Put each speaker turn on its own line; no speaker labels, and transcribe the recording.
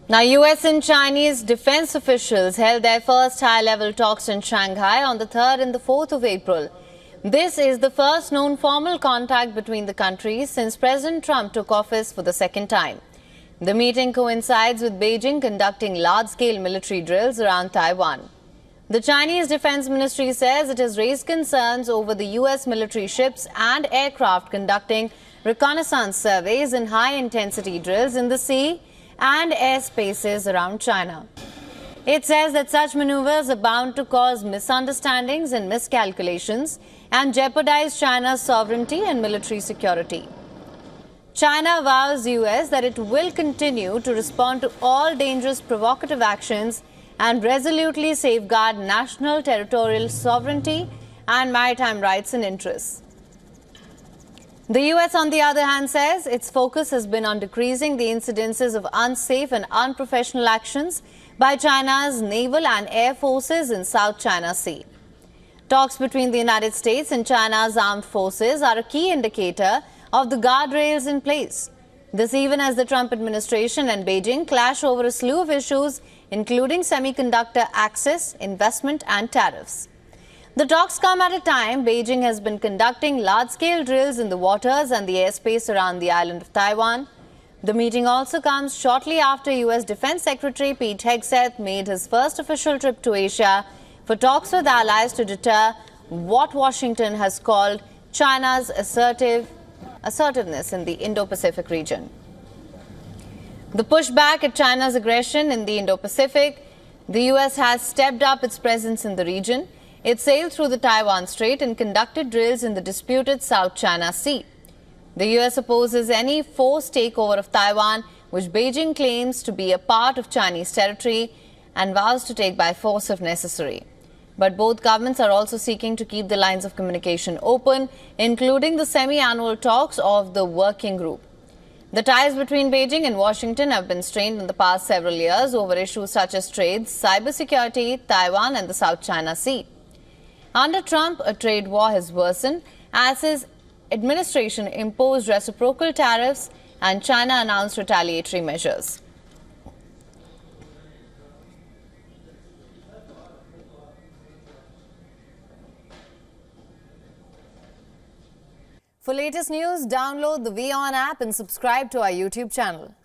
Now, US and Chinese defense officials held their first high-level talks in Shanghai on the 3rd and the 4th of April. This is the first known formal contact between the countries since President Trump took office for the second time. The meeting coincides with Beijing conducting large-scale military drills around Taiwan. The Chinese Defense Ministry says it has raised concerns over the US military ships and aircraft conducting reconnaissance surveys and high-intensity drills in the sea and airspaces around China. It says that such maneuvers are bound to cause misunderstandings and miscalculations and jeopardize China's sovereignty and military security. China vows US that it will continue to respond to all dangerous provocative actions and resolutely safeguard national territorial sovereignty and maritime rights and interests. The US, on the other hand, says its focus has been on decreasing the incidences of unsafe and unprofessional actions by China's naval and air forces in South China Sea. Talks between the United States and China's armed forces are a key indicator of the guardrails in place. This even as the Trump administration and Beijing clash over a slew of issues, including semiconductor access, investment and tariffs. The talks come at a time Beijing has been conducting large-scale drills in the waters and the airspace around the island of Taiwan. The meeting also comes shortly after US Defense Secretary Pete Hegseth made his first official trip to Asia for talks with allies to deter what Washington has called China's assertiveness in the Indo-Pacific region. The pushback at China's aggression in the Indo-Pacific, the US has stepped up its presence in the region. It sailed through the Taiwan Strait and conducted drills in the disputed South China Sea. The US opposes any forced takeover of Taiwan, which Beijing claims to be a part of Chinese territory and vows to take by force if necessary. But both governments are also seeking to keep the lines of communication open, including the semi-annual talks of the working group. The ties between Beijing and Washington have been strained in the past several years over issues such as trade, cybersecurity, Taiwan and the South China Sea. Under Trump, a trade war has worsened as his administration imposed reciprocal tariffs and China announced retaliatory measures. For latest news, download the WION app and subscribe to our YouTube channel.